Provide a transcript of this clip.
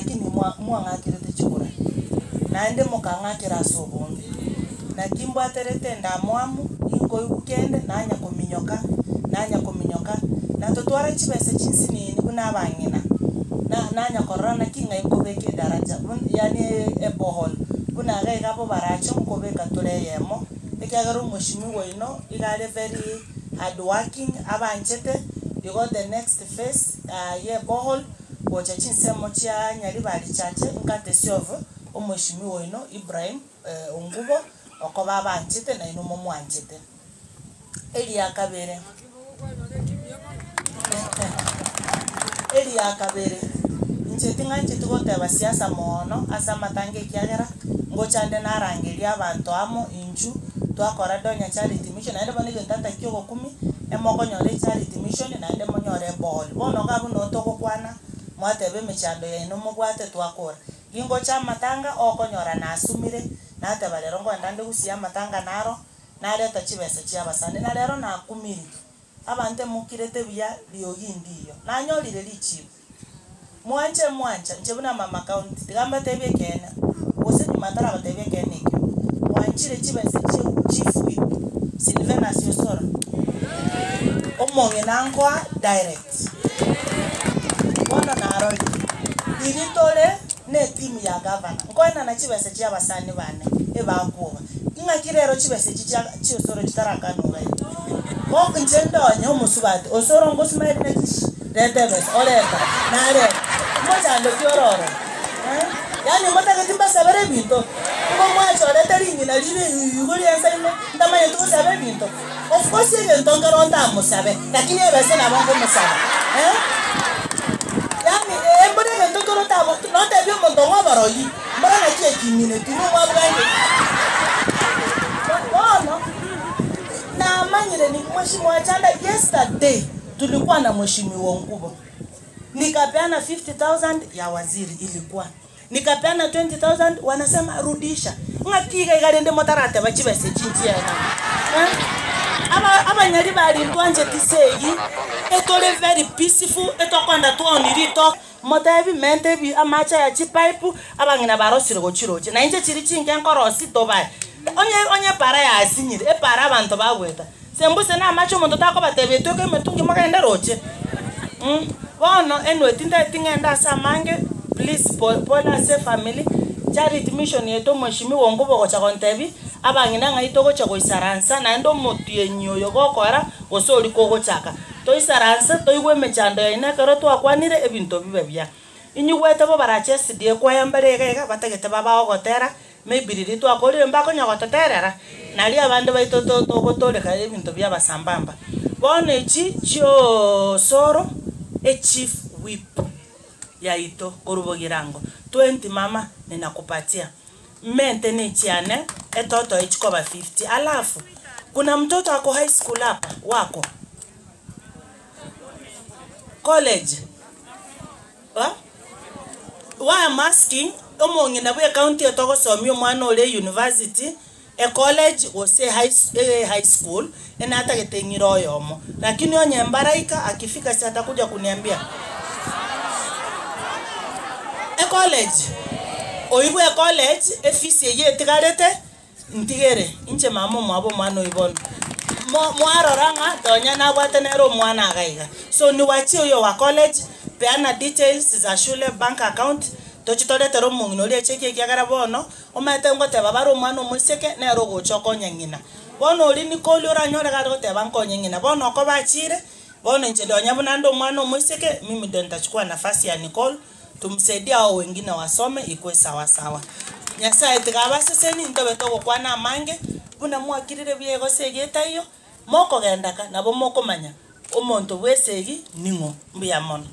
lakini mwangakire chikura naende mukangakira sobombe na kimbwaterete ndamwamu ingo yukende nanya kuminyoka na totwara chibese chinsinini kuna abangina na nanya korona kinga ikobeke daraja yani ebohol kuna gaiga bo baracho mukobeka tuleyemo ekagaro mushimi woino igale very hard working abanchete you got the next phase ye bohol bocha chinsemo cha nyali bali chache nkate siove omushimi woino Ibrahim ongubo okoba abanchete na inomo mwanchete eli akabere nchetinga nchitugote basiasa mono asa matange kiagera ngochande narangeria abantu amo inju twakora Donya charity mission naende bane gentata kyogo 10 emoko nyore charity mission naende monyore ball bono gabu no toko kwana mwatebe mechando ya ino mubwate twakora ingo cha matanga okonyora nasumire nate balero ngo ndande gusia matanga naro nareta chibese chia basane narero na kumiri abante mukirete bya biogindiyo nanyorire lichibu mwanja njebuna mama county tigamba tebye kena wose matara batebye kena ikyo mwanchire chibese chief whip Sylvana Osoro omonge nankwa direct bona naroi diritole ne team ya governor ngona na chibese chia basane bane ebakuba ingakirero chibese chia Osoro chitaraka ngai mo njendo nyo musubati Osoro ngosima ne redebes oleka nare moja ndo kiororo yani motaka timba sabere binto ngo mwacho leteringi na libe yugori ansaime ndamanye to sabere binto of course ye ntongero ndamo sabe lakini ebese na bongo musabe yani embone ntongero tabo no te bio mondongo baroyi mbara na tie kimine tinu mwa bwange no na manyire ni mheshimiwa chanda yesterday tulikuwa na mheshimiwa Ngubo nikapeana 50,000 ya waziri ilikuwa nikapeana 20,000 wanasema rudisha ngakiga igarende motarate bachibese chinjia aba nyari bali twanje tisegi etole very peaceful etokonda tuonirito motabi mentebi amacha ya chipipe abangina barosire gochiroche na inje chiri chinge nkorosi tobai onye para ya asinyire e para abantu bagweta sembuse na amacho muntu tako batebe toke metungi makaenda roche bono enwe tinga samange please pola se family charity mission yeto mheshimiwa Wongubo gocha kontebi abangina ngaito gocha goisaransa na ndo motienyo yogokora gosori kogochaka to isaransa to igwe mechando ina karo to akwanire ebinto bibebya inyugwete bo barachesi die kwa yambere gega batagete baba ogotera maybe rito akorire mbako nyagototerera nali abande baito to gotoleka ebinto bya basambamba bone Hon Osoro e chief whip ya ito korubogirango 20 mama ninakupatia mente ni chiane etoto ichikoba 50 alafu kuna mtoto ako high school hapa wako college why I'm asking omonge na bwe county etoko somyo mwana ole university a college ose high school ena hata getengiro yomo lakini onye mbaraika akifika si atakuja kuniambia a college oibu a college efisi ye tigarete ntigere inche mama mwabo mwana oibono mwaroranga Donya na bwatenero mwana agaiga so ni wachi oyo wa college peana details za shule bank account tochitoletero mungino lie cheki kiagara bono omete ngote babaro mwana omuseke na rogo choko nyangina bono oli ni koli oranyore garo te banko nyangina bono ko bachire bono nche Donya bunando mwana omuseke mimi ndo nitachukua nafasi ya Nicole tumsaidia hao wengine wasome ikwe sawa sawa nyasa etigabase seni ndobe togo kwana mange buna mwakirire byego segeta iyo moko gendaka nabo moko manya omonto bwesegi ningo mbiya mono